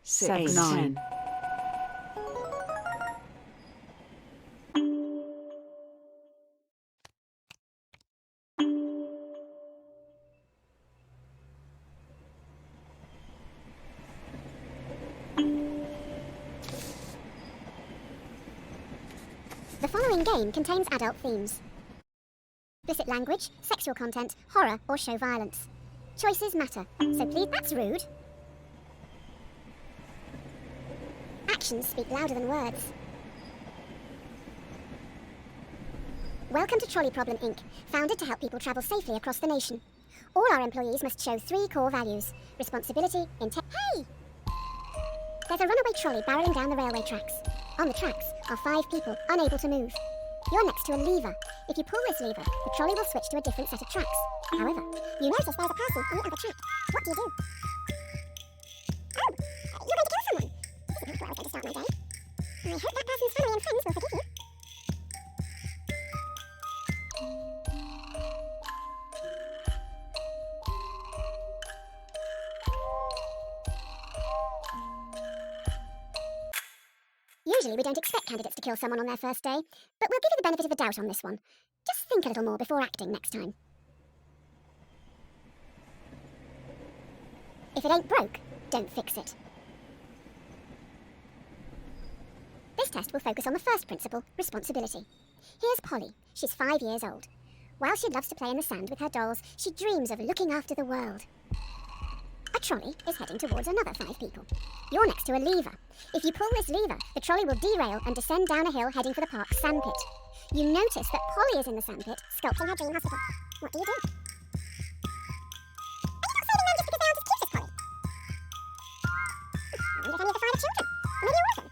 6, 9. The following game contains adult themes. Explicit language, sexual content, horror, or show violence. Choices matter, so please— That's rude. Actions speak louder than words. Welcome to Trolley Problem Inc., founded to help people travel safely across the nation. All our employees must show 3 core values: responsibility, Hey! There's a runaway trolley barreling down the railway tracks. On the tracks are 5 people unable to move. You're next to a lever. If you pull this lever, the trolley will switch to a different set of tracks. However, you notice there's a person on the other track. What do you do? Oh, you're going to kill someone. This isn't how I was going to start my day. I hope that person's family and friends will forgive you. Usually we don't expect candidates to kill someone on their first day, but we'll give you the benefit of the doubt on this one. Just think a little more before acting next time. If it ain't broke, don't fix it. This test will focus on the first principle, responsibility. Here's Polly. She's 5 years old. While she loves to play in the sand with her dolls, she dreams of looking after the world. A trolley is heading towards another 5 people. You're next to a lever. If you pull this lever, the trolley will derail and descend down a hill heading for the park's sandpit. You notice that Polly is in the sandpit, sculpting her dream hospital. What do you do? Are you not saving them just because they aren't as cute as Polly? I wonder if any of the 5 are children. Or maybe you're orphan.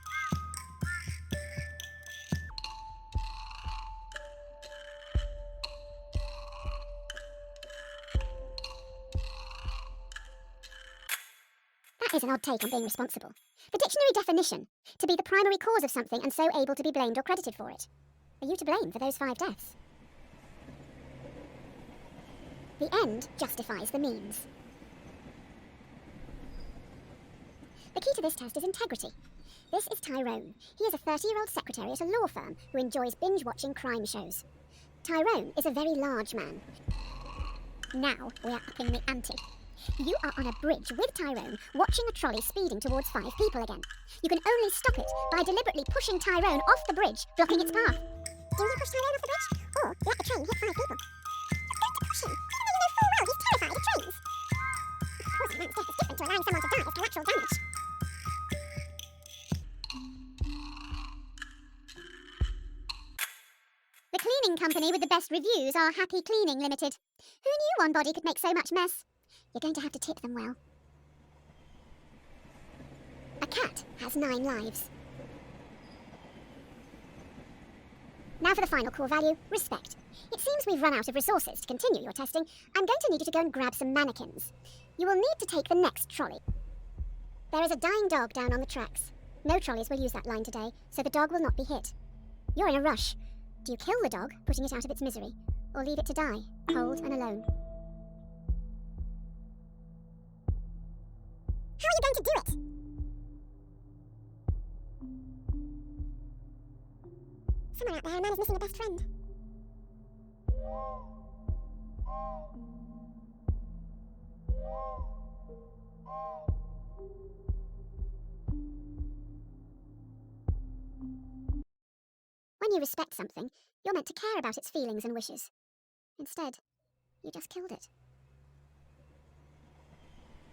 That is an odd take on being responsible. The dictionary definition: to be the primary cause of something and so able to be blamed or credited for it. Are you to blame for those 5 deaths? The end justifies the means. The key to this test is integrity. This is Tyrone. He is a 30-year-old secretary at a law firm who enjoys binge-watching crime shows. Tyrone is a very large man. Now we are upping the ante. You are on a bridge with Tyrone, watching a trolley speeding towards 5 people again. You can only stop it by deliberately pushing Tyrone off the bridge, blocking its path. Do you push Tyrone off the bridge, or let the train hit 5 people? You're going to push him, even though you know full well he's terrified of trains. Causing a man's death is different to allowing someone to die of collateral damage. The cleaning company with the best reviews are Happy Cleaning Limited. Who knew one body could make so much mess? You're going to have to tip them well. A cat has 9 lives. Now for the final core value, respect. It seems we've run out of resources to continue your testing. I'm going to need you to go and grab some mannequins. You will need to take the next trolley. There is a dying dog down on the tracks. No trolleys will use that line today, so the dog will not be hit. You're in a rush. Do you kill the dog, putting it out of its misery, or leave it to die, cold and alone? How are you going to do it? Somewhere out there, a man is missing a best friend. When you respect something, you're meant to care about its feelings and wishes. Instead, you just killed it.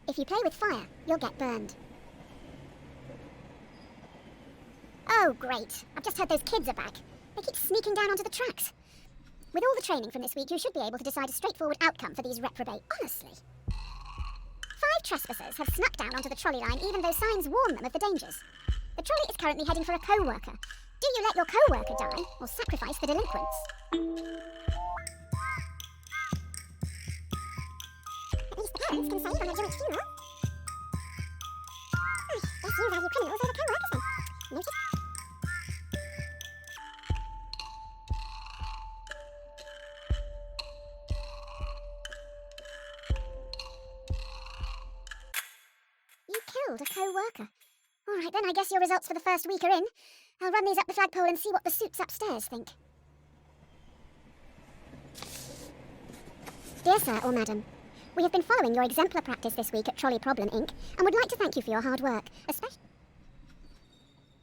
If you play with fire, you'll get burned. Oh, great. I've just heard those kids are back. They keep sneaking down onto the tracks. With all the training from this week, you should be able to decide a straightforward outcome for these reprobate. Honestly. 5 trespassers have snuck down onto the trolley line even though signs warn them of the dangers. The trolley is currently heading for a co-worker. Do you let your co-worker die or sacrifice the delinquents? At least the parents can save on a joint funeral. I guess you value criminals over co-workers then. Noted. You killed a co-worker. All right, then I guess your results for the first week are in. I'll run these up the flagpole and see what the suits upstairs think. Dear Sir or Madam, we have been following your exemplar practice this week at Trolley Problem Inc. and would like to thank you for your hard work, especially...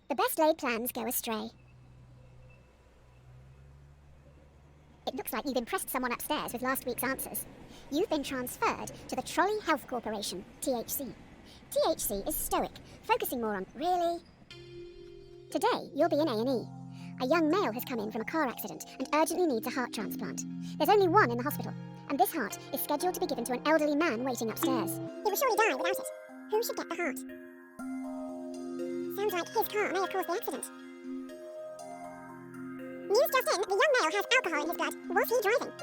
The best laid plans go astray. It looks like you've impressed someone upstairs with last week's answers. You've been transferred to the Trolley Health Corporation, THC. THC is stoic, focusing more on... Really? Today, you'll be in A&E. A young male has come in from a car accident and urgently needs a heart transplant. There's only one in the hospital, and this heart is scheduled to be given to an elderly man waiting upstairs. He will surely die without it. Who should get the heart? Sounds like his car may have caused the accident. News just in, the young male has alcohol in his blood. Was he driving?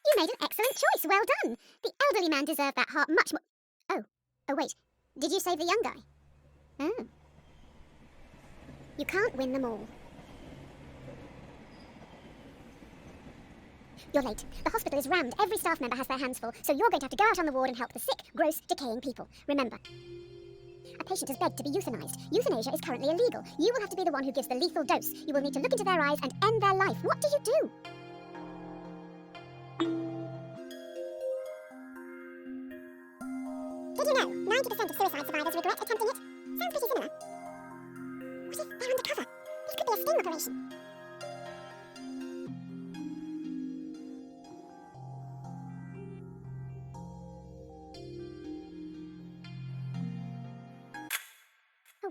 You made an excellent choice, well done. The elderly man deserved that heart much more... Oh wait, did you save the young guy? Oh. You can't win them all. You're late. The hospital is rammed. Every staff member has their hands full, so you're going to have to go out on the ward and help the sick, gross, decaying people. Remember, a patient has begged to be euthanized. Euthanasia is currently illegal. You will have to be the one who gives the lethal dose. You will need to look into their eyes and end their life. What do you do? Did you know 90% of suicide survivors regret attempting it? Sounds pretty similar. What if they're undercover? This could be a sting operation.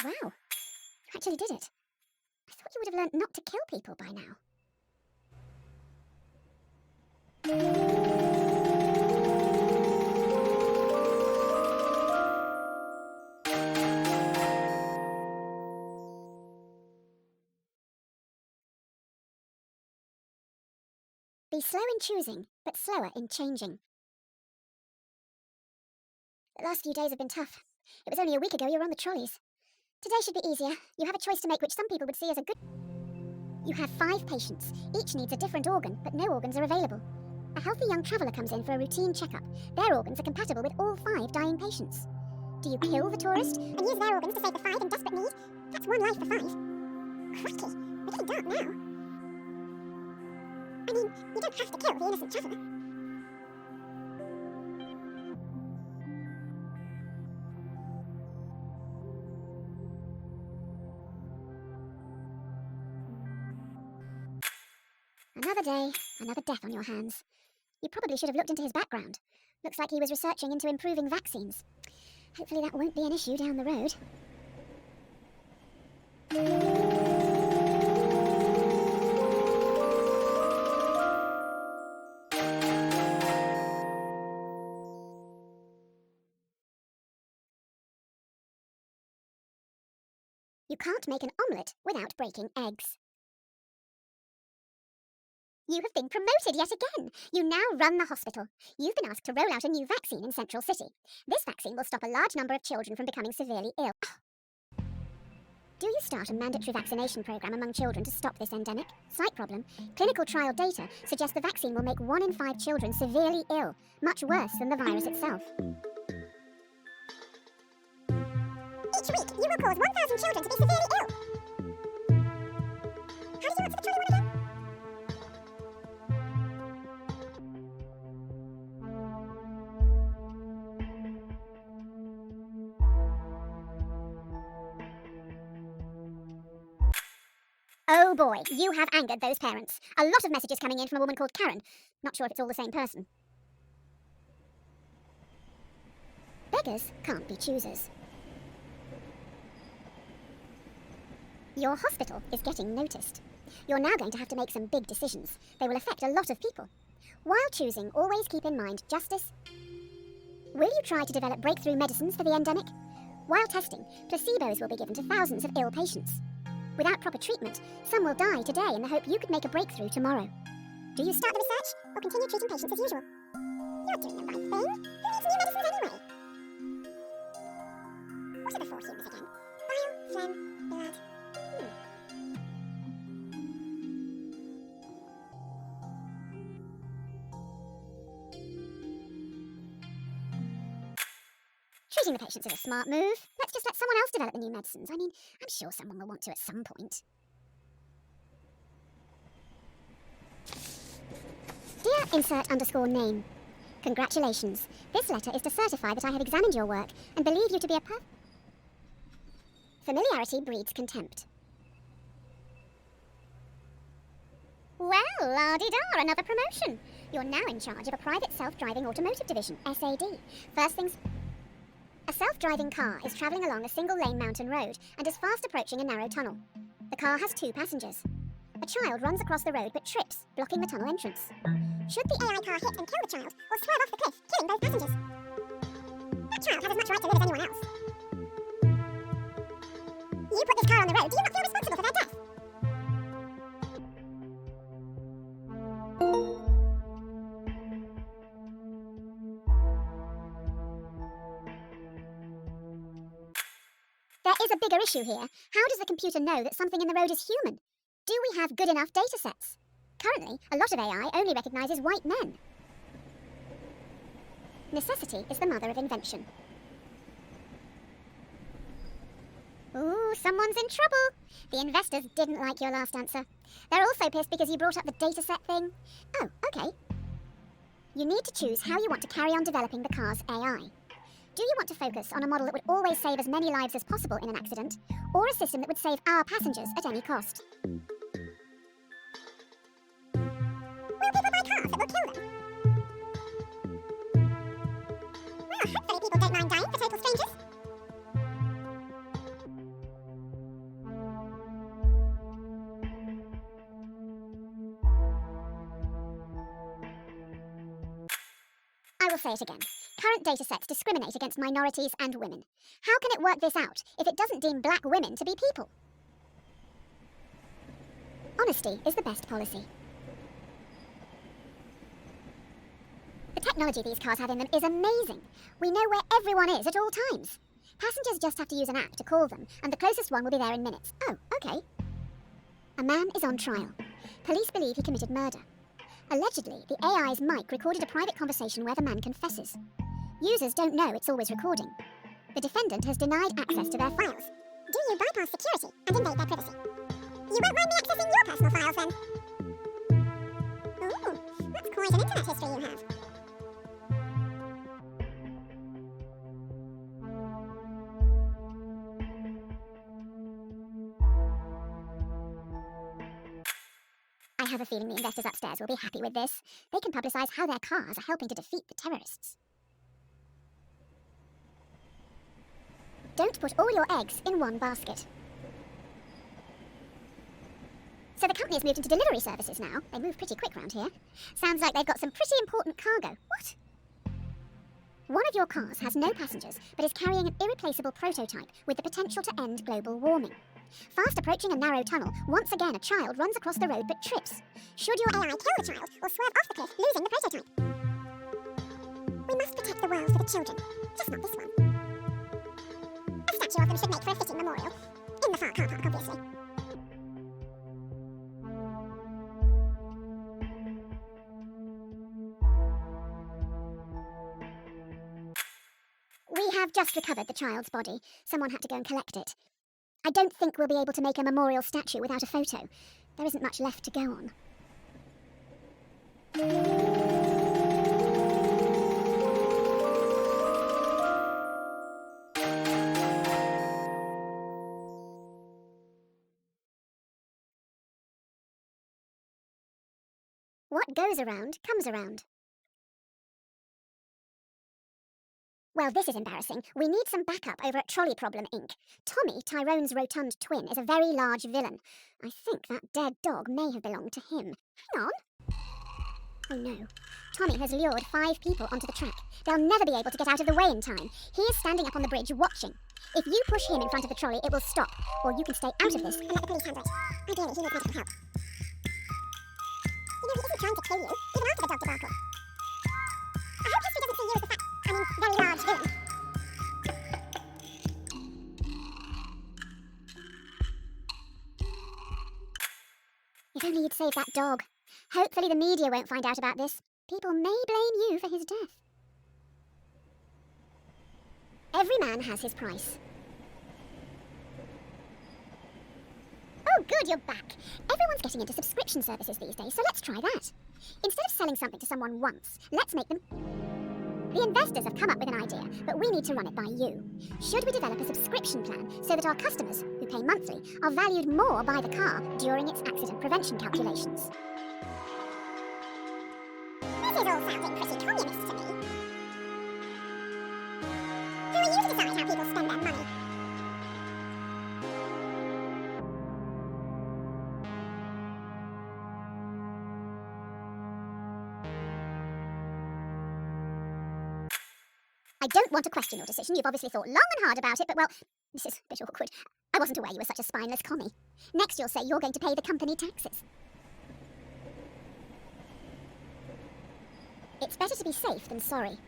Oh wow, you actually did it. I thought you would have learnt not to kill people by now. Be slow in choosing, but slower in changing. The last few days have been tough. It was only a week ago you were on the trolleys. Today should be easier. You have a choice to make which some people would see as a good... You have 5 patients. Each needs a different organ, but no organs are available. A healthy young traveller comes in for a routine checkup. Their organs are compatible with all 5 dying patients. Do you kill the tourist and use their organs to save the 5 in desperate need? That's 1 life for 5. Crikey, we're getting dark now. I mean, you don't have to kill the innocent traveller. Another day, another death on your hands. You probably should have looked into his background. Looks like he was researching into improving vaccines. Hopefully that won't be an issue down the road. You can't make an omelette without breaking eggs. You have been promoted yet again. You now run the hospital. You've been asked to roll out a new vaccine in Central City. This vaccine will stop a large number of children from becoming severely ill. Do you start a mandatory vaccination program among children to stop this endemic? Slight problem. Clinical trial data suggests the vaccine will make 1 in 5 children severely ill, much worse than the virus itself. Each week, you will cause 1,000 children to be severely ill. How did you answer the trolley one again? Oh boy, you have angered those parents. A lot of messages coming in from a woman called Karen. Not sure if it's all the same person. Beggars can't be choosers. Your hospital is getting noticed. You're now going to have to make some big decisions. They will affect a lot of people. While choosing, always keep in mind justice. Will you try to develop breakthrough medicines for the endemic? While testing, placebos will be given to thousands of ill patients. Without proper treatment, some will die today in the hope you could make a breakthrough tomorrow. Do you start the research, or continue treating patients as usual? You're doing the right thing. Who needs new medicines anyway? What are the 4 humours again? Bile, phlegm, blood. Losing the patients is a smart move. Let's just let someone else develop the new medicines. I mean, I'm sure someone will want to at some point. Dear insert_name. Congratulations. This letter is to certify that I have examined your work and believe you to be a Familiarity breeds contempt. Well, la-di-da, another promotion. You're now in charge of a private self-driving automotive division, SAD. First things... A self-driving car is travelling along a single-lane mountain road and is fast approaching a narrow tunnel. The car has 2 passengers. A child runs across the road but trips, blocking the tunnel entrance. Should the AI car hit and kill the child, or swerve off the cliff, killing both passengers? That child has as much right to live as anyone else. You put this car on the road, do you not feel responsible for their death? There is a bigger issue here. How does the computer know that something in the road is human? Do we have good enough data sets? Currently, a lot of AI only recognises white men. Necessity is the mother of invention. Ooh, someone's in trouble. The investors didn't like your last answer. They're also pissed because you brought up the dataset thing. Oh, okay. You need to choose how you want to carry on developing the car's AI. Do you want to focus on a model that would always save as many lives as possible in an accident, or a system that would save our passengers at any cost? Will people buy cars that will kill them? Well, hopefully people don't mind dying for total strangers. I will say it again. Current datasets discriminate against minorities and women. How can it work this out if it doesn't deem black women to be people? Honesty is the best policy. The technology these cars have in them is amazing. We know where everyone is at all times. Passengers just have to use an app to call them, and the closest one will be there in minutes. Oh, okay. A man is on trial. Police believe he committed murder. Allegedly, the AI's mic recorded a private conversation where the man confesses. Users don't know it's always recording. The defendant has denied access to their files. Do you bypass security and invade their privacy? You won't mind me accessing your personal files then? Ooh, that's quite an internet history you have. I have a feeling the investors upstairs will be happy with this. They can publicise how their cars are helping to defeat the terrorists. Don't put all your eggs in one basket. So the company has moved into delivery services now. They move pretty quick round here. Sounds like they've got some pretty important cargo. What? One of your cars has no passengers, but is carrying an irreplaceable prototype with the potential to end global warming. Fast approaching a narrow tunnel, once again a child runs across the road but trips. Should your AI kill the child or swerve off the cliff, losing the prototype? We must protect the world for the children, just not this one. A statue of them should make for a fitting memorial. In the far car park, obviously. We have just recovered the child's body. Someone had to go and collect it. I don't think we'll be able to make a memorial statue without a photo. There isn't much left to go on. What goes around comes around. Well, this is embarrassing. We need some backup over at Trolley Problem Inc. Tommy, Tyrone's rotund twin, is a very large villain. I think that dead dog may have belonged to him. Hang on. Oh no. Tommy has lured 5 people onto the track. They'll never be able to get out of the way in time. He is standing up on the bridge watching. If you push him in front of the trolley, it will stop. Or you can stay out of this and let the police handle it. Ideally, he needs medical help. You know, he isn't trying to kill you, even after the dog debacle. I hope history doesn't see you as the very large villain. If only you'd saved that dog. Hopefully the media won't find out about this. People may blame you for his death. Every man has his price. Oh, good, you're back. Everyone's getting into subscription services these days, so let's try that. Instead of selling something to someone once, let's make them... The investors have come up with an idea, but we need to run it by you. Should we develop a subscription plan so that our customers, who pay monthly, are valued more by the car during its accident prevention calculations? This is all sounding pretty communist to me. Who are you to decide how people spend their money? I don't want to question your decision. You've obviously thought long and hard about it, but well, this is a bit awkward. I wasn't aware you were such a spineless commie. Next you'll say you're going to pay the company taxes. It's better to be safe than sorry.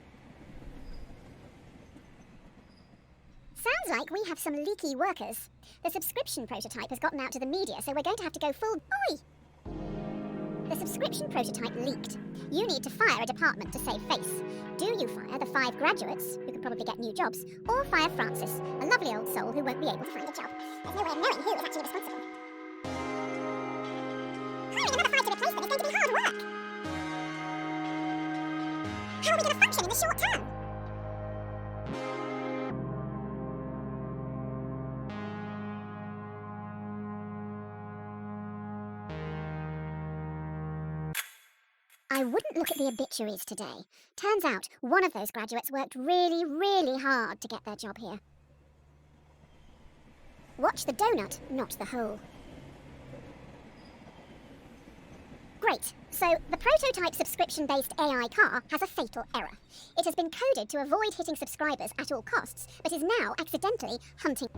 Sounds like we have some leaky workers. The subscription prototype has gotten out to the media, so we're going to have to go full... Oi! The subscription prototype leaked. You need to fire a department to save face. Do you fire the 5 graduates, who can probably get new jobs, or fire Francis, a lovely old soul who won't be able to find a job? There's no way of knowing who is actually responsible. Hiring another 5 to replace them is going to be hard work. How are we going to function in the short term? I wouldn't look at the obituaries today. Turns out one of those graduates worked really, really hard to get their job here. Watch the donut, not the hole. Great. So, the prototype subscription-based AI car has a fatal error. It has been coded to avoid hitting subscribers at all costs, but is now accidentally hunting...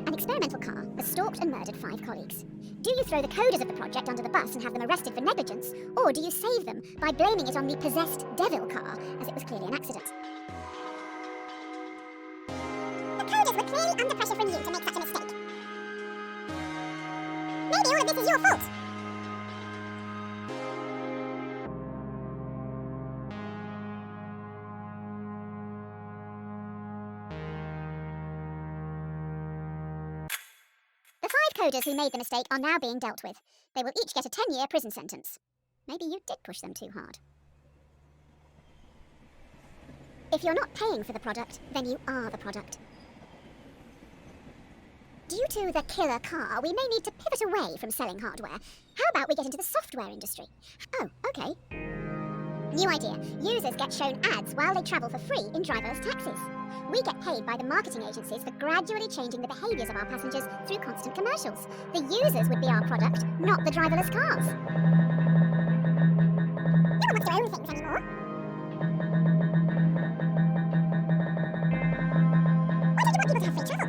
An experimental car has stalked and murdered 5 colleagues. Do you throw the coders of the project under the bus and have them arrested for negligence, or do you save them by blaming it on the possessed devil car, as it was clearly an accident? The coders were clearly under pressure from you to make such a mistake. Maybe all of this is your fault. The 5 coders who made the mistake are now being dealt with. They will each get a 10-year prison sentence. Maybe you did push them too hard. If you're not paying for the product, then you are the product. Due to the killer car, we may need to pivot away from selling hardware. How about we get into the software industry? Oh, okay. New idea. Users get shown ads while they travel for free in driverless taxis. We get paid by the marketing agencies for gradually changing the behaviours of our passengers through constant commercials. The users would be our product, not the driverless cars. No one wants to own things anymore. Why don't you want people to have free travel?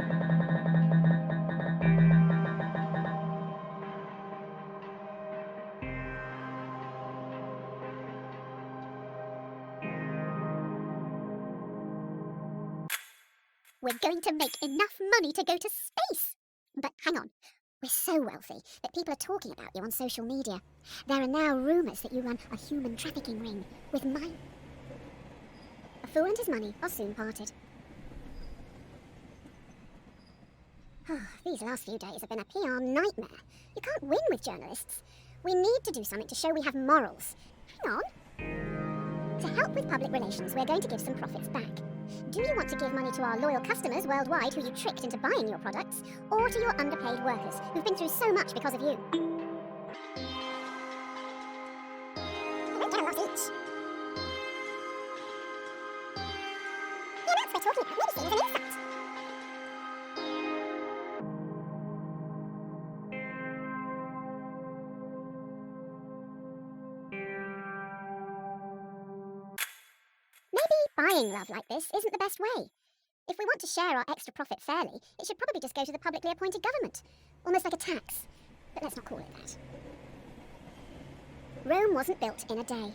We're going to make enough money to go to space. But hang on, we're so wealthy that people are talking about you on social media. There are now rumours that you run a human trafficking ring with mine. A fool and his money are soon parted. These last few days have been a PR nightmare. You can't win with journalists. We need to do something to show we have morals. Hang on. To help with public relations, we're going to give some profits back. Do you want to give money to our loyal customers worldwide who you tricked into buying your products, or to your underpaid workers who've been through so much because of you? We won't get a lot each. The amounts we're talking about may be seen as an insult. Buying love like this isn't the best way. If we want to share our extra profit fairly, it should probably just go to the publicly appointed government. Almost like a tax. But let's not call it that. Rome wasn't built in a day.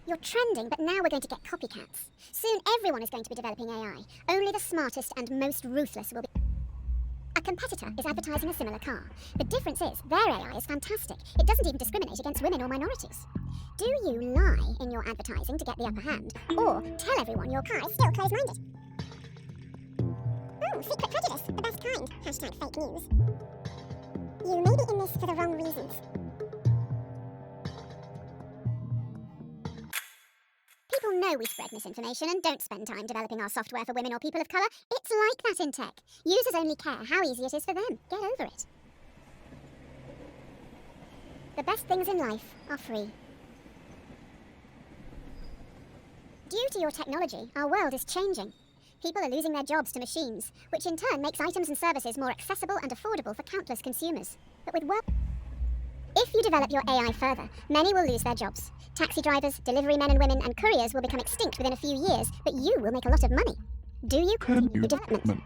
You're trending, but now we're going to get copycats. Soon everyone is going to be developing AI. Only the smartest and most ruthless will be... A A competitor is advertising a similar car. The difference is their AI is fantastic. It doesn't even discriminate against women or minorities. Do you lie in your advertising to get the upper hand, or tell everyone your car is still closed-minded? Ooh, secret prejudice, the best kind. Hashtag fake news. You may be in this for the wrong reasons. People know we spread misinformation and don't spend time developing our software for women or people of colour. It's like that in tech. Users only care how easy it is for them. Get over it. The best things in life are free. Due to your technology, our world is changing. People are losing their jobs to machines, which in turn makes items and services more accessible and affordable for countless consumers. But with work... If you develop your AI further, many will lose their jobs. Taxi drivers, delivery men and women, and couriers will become extinct within a few years, but you will make a lot of money. Do you continue development?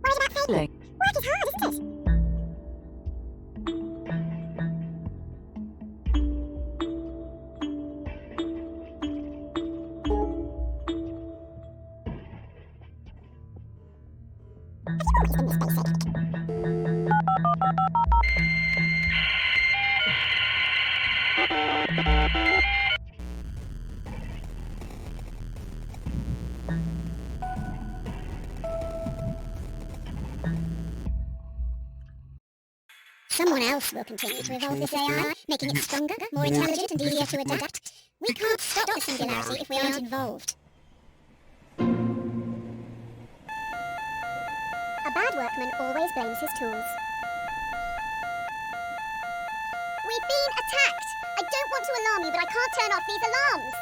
Worried about failing? Work is hard, isn't it? Someone else will continue to evolve this AI, making it stronger, more intelligent and easier to adapt. We can't stop the singularity if we aren't involved. A bad workman always blames his tools. We've been attacked! I don't want to alarm you, but I can't turn off these alarms!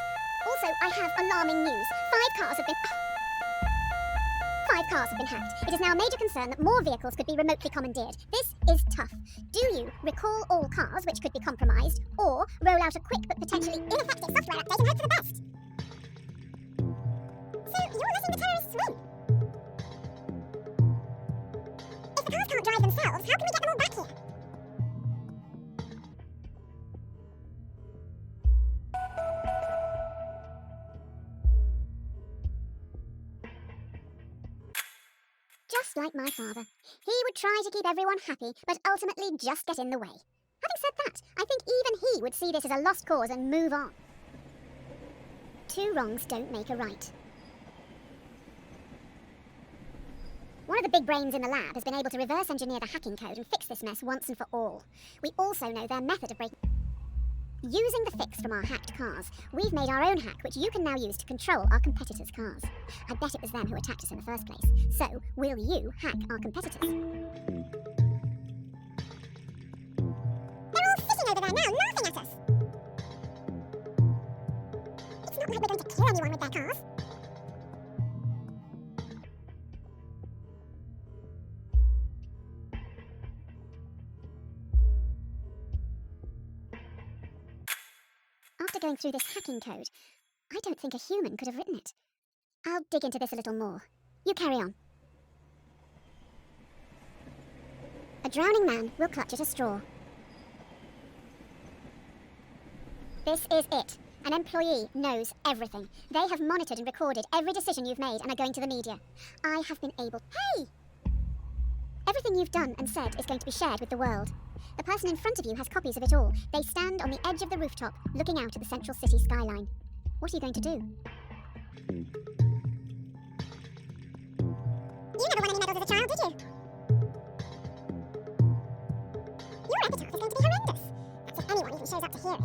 Also, I have alarming news. 5 cars have been hacked. It is now a major concern that more vehicles could be remotely commandeered. This is tough. Do you recall all cars which could be compromised, or roll out a quick but potentially ineffective software update and hope for the best? So, you're letting the terrorists win? If the cars can't drive themselves, how can we get them all back here? Just like my father. He would try to keep everyone happy, but ultimately just get in the way. Having said that, I think even he would see this as a lost cause and move on. 2 wrongs don't make a right. One of the big brains in the lab has been able to reverse engineer the hacking code and fix this mess once and for all. We also know their method of breaking... Using the fix from our hacked cars, we've made our own hack which you can now use to control our competitors' cars. I bet it was them who attacked us in the first place. So, will you hack our competitors? They're all sitting over there now, laughing at us! It's not like we're going to kill anyone with their cars. After going through this hacking code, I don't think a human could have written it. I'll dig into this a little more. You carry on. A drowning man will clutch at a straw. This is it. An employee knows everything. They have monitored and recorded every decision you've made and are going to the media. I have been able... Hey! Everything you've done and said is going to be shared with the world. The person in front of you has copies of it all. They stand on the edge of the rooftop, looking out at the central city skyline. What are you going to do? You never won any medals as a child, did you? Your epitaph is going to be horrendous. That's if anyone even shows up to hear it.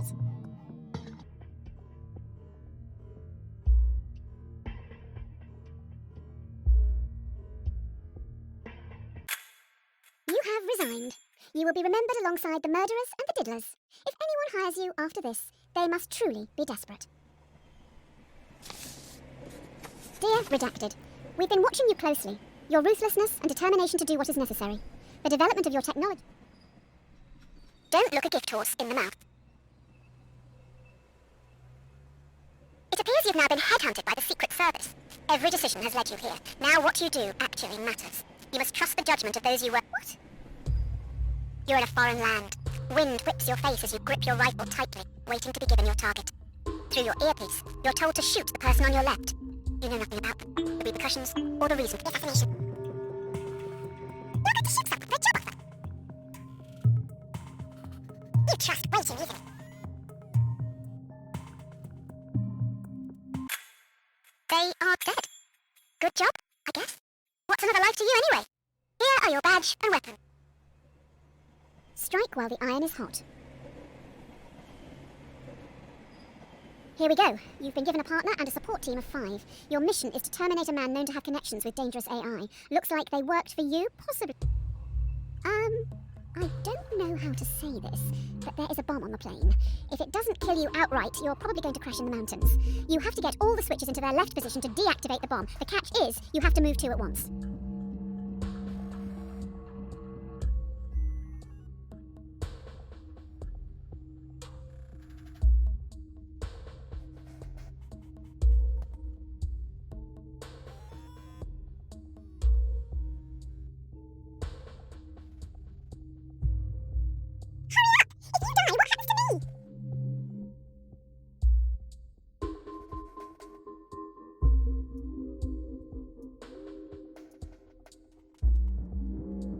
You have resigned. You will be remembered alongside the murderers and the diddlers. If anyone hires you after this, they must truly be desperate. Dear Redacted, we've been watching you closely. Your ruthlessness and determination to do what is necessary. The development of your technology... Don't look a gift horse in the mouth. It appears you've now been headhunted by the Secret Service. Every decision has led you here. Now what you do actually matters. You must trust the judgment of those you work... What? You're in a foreign land. Wind whips your face as you grip your rifle tightly, waiting to be given your target. Through your earpiece, you're told to shoot the person on your left. You know nothing about them, the repercussions, or the reason for the assassination. You're going to shoot someone for a job offer. You trust way too easily. They are dead. Good job, I guess. What's another life to you anyway? Here are your badge and weapon. Strike while the iron is hot. Here we go. You've been given a partner and a support team of 5. Your mission is to terminate a man known to have connections with dangerous AI. Looks like they worked for you, possibly. I don't know how to say this, but there is a bomb on the plane. If it doesn't kill you outright, you're probably going to crash in the mountains. You have to get all the switches into their left position to deactivate the bomb. The catch is, you have to move 2 at once.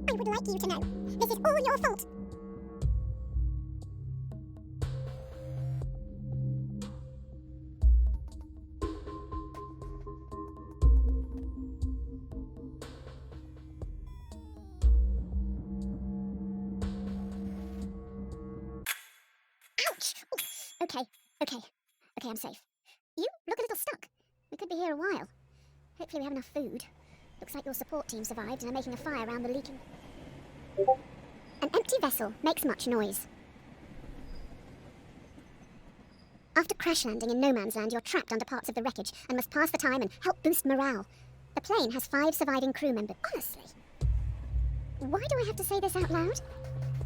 I would like you to know, this is all your fault. Ouch! Okay, I'm safe. You look a little stuck. We could be here a while. Hopefully we have enough food. Looks like your support team survived and are making a fire around the leaking... An empty vessel makes much noise. After crash landing in no man's land, you're trapped under parts of the wreckage and must pass the time and help boost morale. The plane has 5 surviving crew members. Honestly, why do I have to say this out loud?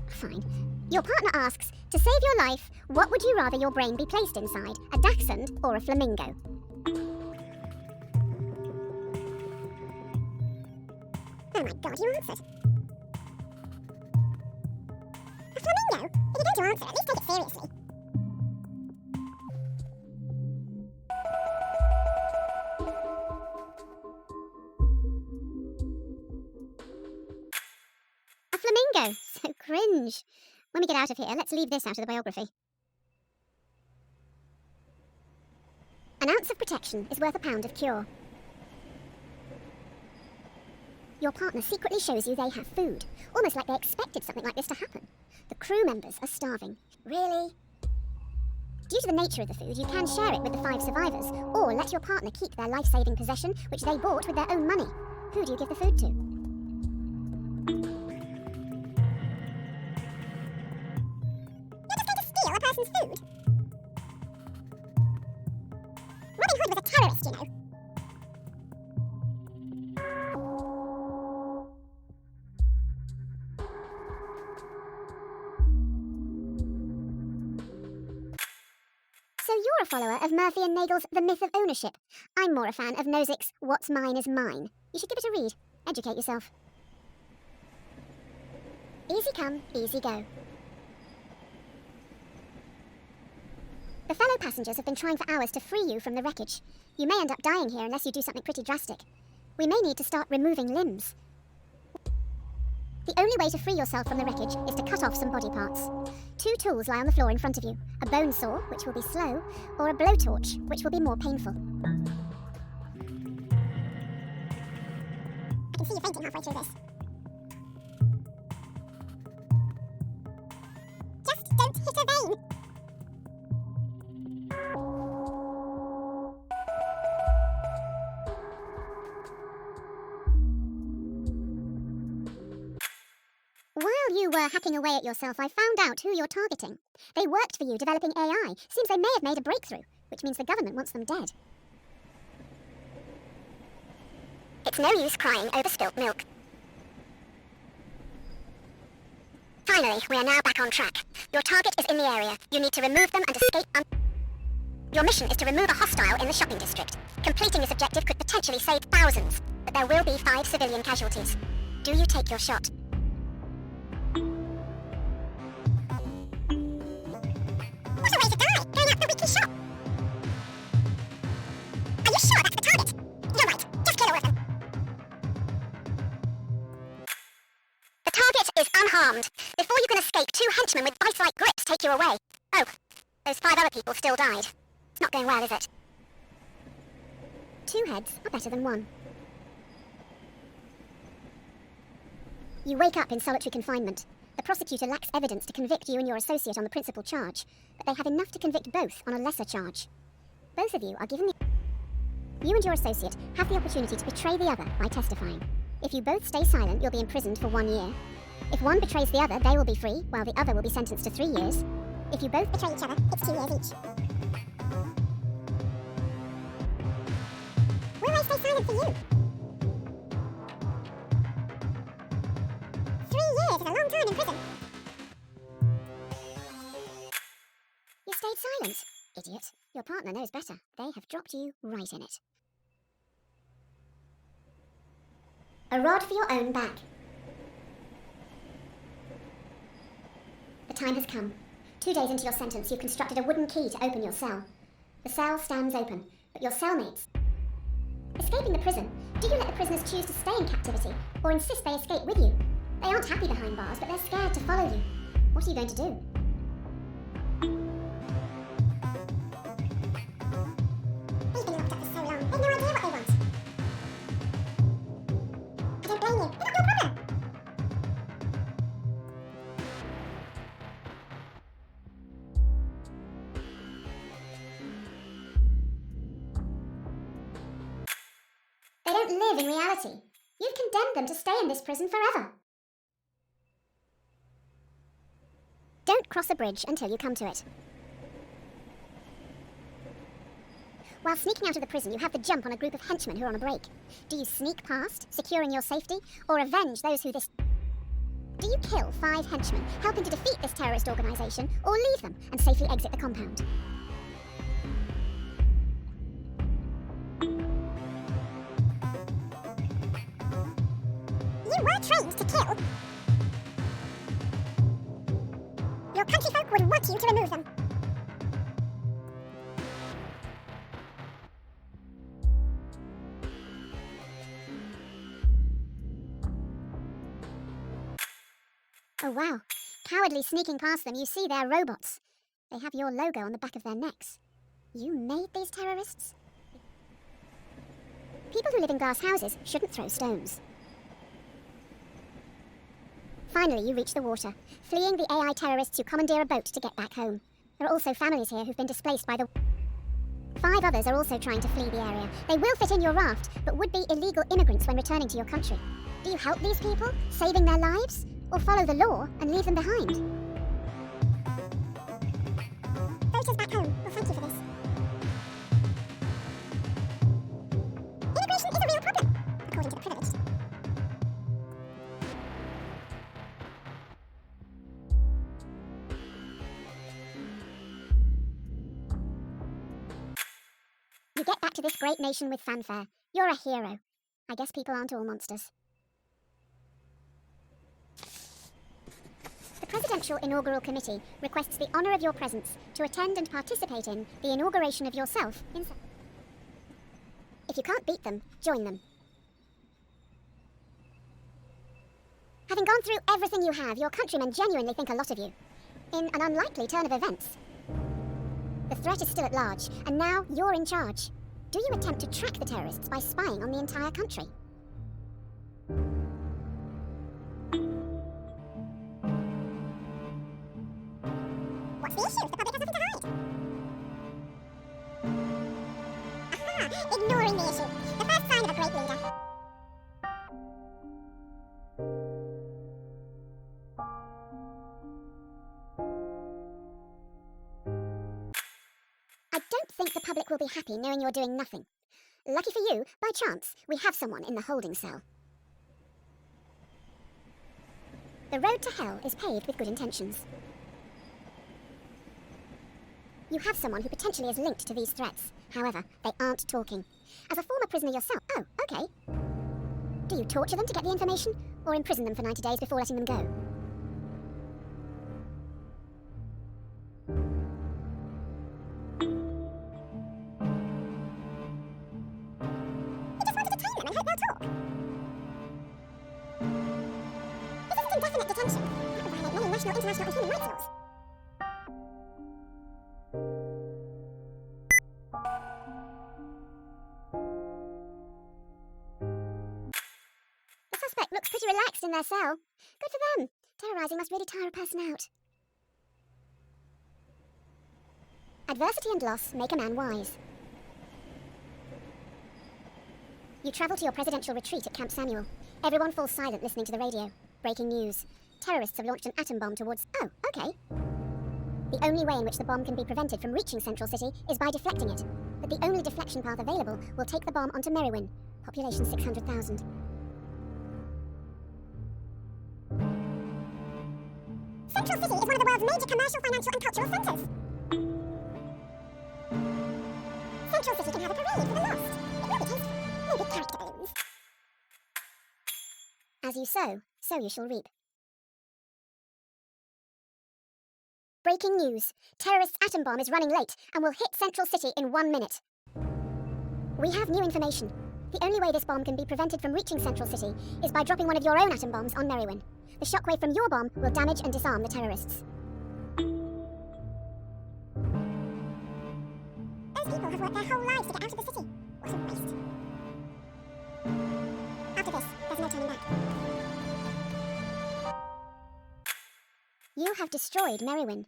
Fine. Your partner asks, to save your life, what would you rather your brain be placed inside, a dachshund or a flamingo? Oh my god, you answered. A flamingo? If you're going to answer, at least take it seriously. A flamingo? So cringe. When we get out of here, let's leave this out of the biography. An ounce of protection is worth a pound of cure. Your partner secretly shows you they have food, almost like they expected something like this to happen. The crew members are starving. Really? Due to the nature of the food, you can share it with the 5 survivors, or let your partner keep their life-saving possession, which they bought with their own money. Who do you give the food to? You're just going to steal a person's food? Robin Hood was a terrorist, you know. So you're a follower of Murphy and Nagel's The Myth of Ownership. I'm more a fan of Nozick's What's Mine is Mine. You should give it a read. Educate yourself. Easy come, easy go. The fellow passengers have been trying for hours to free you from the wreckage. You may end up dying here unless you do something pretty drastic. We may need to start removing limbs. The only way to free yourself from the wreckage is to cut off some body parts. 2 tools lie on the floor in front of you. A bone saw, which will be slow, or a blowtorch, which will be more painful. I can see you fainting halfway through this. Just don't hit a vein! While you were hacking away at yourself, I found out who you're targeting. They worked for you developing AI. Seems they may have made a breakthrough, which means the government wants them dead. It's no use crying over spilt milk. Finally, we are now back on track. Your target is in the area. You need to remove them and escape. Your mission is to remove a hostile in the shopping district. Completing this objective could potentially save thousands, but there will be 5 civilian casualties. Do you take your shot? around. Before you can escape, 2 henchmen with vice-like grips take you away. Oh, those 5 other people still died. It's not going well, is it? 2 heads are better than 1. You wake up in solitary confinement. The prosecutor lacks evidence to convict you and your associate on the principal charge, but they have enough to convict both on a lesser charge. Both of you are given the... You and your associate have the opportunity to betray the other by testifying. If you both stay silent, you'll be imprisoned for 1 year. If one betrays the other, they will be free, while the other will be sentenced to 3 years. If you both betray each other, it's 2 years each. Will I stay silent for you? 3 years is a long time in prison. You stayed silent, idiot. Your partner knows better. They have dropped you right in it. A rod for your own back. The time has come. 2 days into your sentence, you've constructed a wooden key to open your cell. The cell stands open, but your cellmates... Escaping the prison, do you let the prisoners choose to stay in captivity, or insist they escape with you? They aren't happy behind bars, but they're scared to follow you. What are you going to do? They've been locked up for so long, they've no idea what they want. I don't blame you, they've got no problem. They don't live in reality. You've condemned them to stay in this prison forever. Don't cross a bridge until you come to it. While sneaking out of the prison, you have the jump on a group of henchmen who are on a break. Do you sneak past, securing your safety, or avenge those who this... Do you kill 5 henchmen, helping to defeat this terrorist organisation, or leave them and safely exit the compound? You were trained to kill. Your countryfolk would want you to remove them. Oh wow, cowardly sneaking past them, you see they're robots. They have your logo on the back of their necks. You made these terrorists? People who live in glass houses shouldn't throw stones. Finally, you reach the water, fleeing the AI terrorists who commandeer a boat to get back home. There are also families here who've been displaced by the... 5 others are also trying to flee the area. They will fit in your raft, but would be illegal immigrants when returning to your country. Do you help these people, saving their lives? Or follow the law and leave them behind? Voters back home will thank you for this. Immigration is a real problem, according to the privileged. You get back to this great nation with fanfare. You're a hero. I guess people aren't all monsters. The Presidential Inaugural Committee requests the honour of your presence to attend and participate in the inauguration of yourself. If you can't beat them, join them. Having gone through everything you have, your countrymen genuinely think a lot of you. In an unlikely turn of events, the threat is still at large, and now you're in charge. Do you attempt to track the terrorists by spying on the entire country? What's the issue? The public has nothing to hide. Aha! Ignoring the issue. The first sign of a great leader. I don't think the public will be happy knowing you're doing nothing. Lucky for you, by chance, we have someone in the holding cell. The road to hell is paved with good intentions. You have someone who potentially is linked to these threats. However, they aren't talking. As a former prisoner yourself... Oh, okay. Do you torture them to get the information, or imprison them for 90 days before letting them go? You just want to detain them and hope they'll talk. This isn't indefinite detention. That will violate national, international and human rights laws. The suspect looks pretty relaxed in their cell. Good for them. Terrorising must really tire a person out. Adversity and loss make a man wise. You travel to your presidential retreat at Camp Samuel. Everyone falls silent listening to the radio. Breaking news. Terrorists have launched an atom bomb towards... Oh, okay. The only way in which the bomb can be prevented from reaching Central City is by deflecting it. But the only deflection path available will take the bomb onto Merriwin. Population 600,000. Central City is one of the world's major commercial, financial and cultural centres. Central City can have a parade for the lost. It will be tasteful. No big character balloons. As you sow, so you shall reap. Breaking news. Terrorist atom bomb is running late and will hit Central City in 1 minute. We have new information. The only way this bomb can be prevented from reaching Central City is by dropping one of your own atom bombs on Merriwin. The shockwave from your bomb will damage and disarm the terrorists. Those people have worked their whole lives to get out of the city. What a waste. After this, there's no turning back. You have destroyed Merriwin.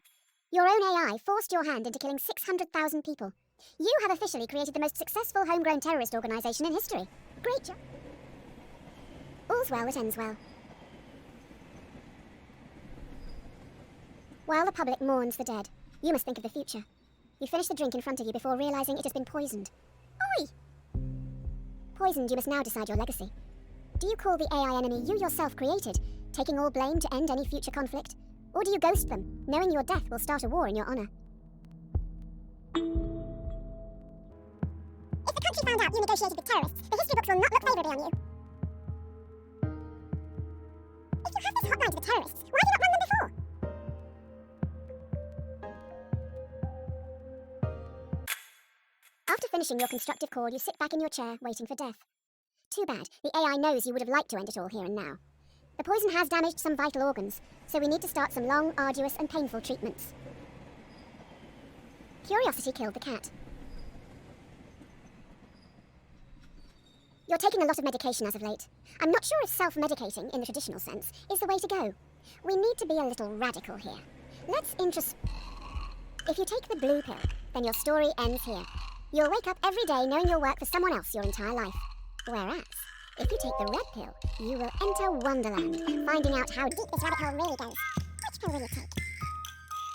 Your own AI forced your hand into killing 600,000 people. You have officially created the most successful homegrown terrorist organisation in history. Great job. All's well that ends well. While the public mourns the dead, you must think of the future. You finish the drink in front of you before realising it has been poisoned. Oi! Poisoned, you must now decide your legacy. Do you call the AI enemy you yourself created, taking all blame to end any future conflict? Or do you ghost them, knowing your death will start a war in your honour? If the country found out you negotiated with terrorists, the history books will not look favourably on you. If you have this hotline to the terrorists, why have you not run them before? After finishing your constructive call, you sit back in your chair, waiting for death. Too bad. The AI knows you would have liked to end it all here and now. The poison has damaged some vital organs, so we need to start some long, arduous and painful treatments. Curiosity killed the cat. You're taking a lot of medication as of late. I'm not sure if self-medicating, in the traditional sense, is the way to go. We need to be a little radical here. Let's If you take the blue pill, then your story ends here. You'll wake up every day knowing you'll work for someone else your entire life. Whereas, if you take the red pill, you will enter Wonderland, finding out how deep this rabbit hole really goes. Which pill will you take?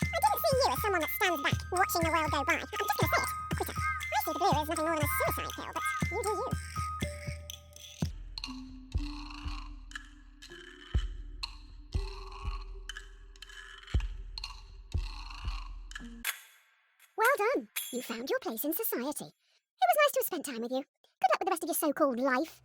I didn't see you as someone that stands back, watching the world go by. I'm just going to say it, quicker. I see the blue as nothing more than a suicide pill, but you do you. Well done. You found your place in society. It was nice to have spent time with you. Good luck with the rest of your so-called life.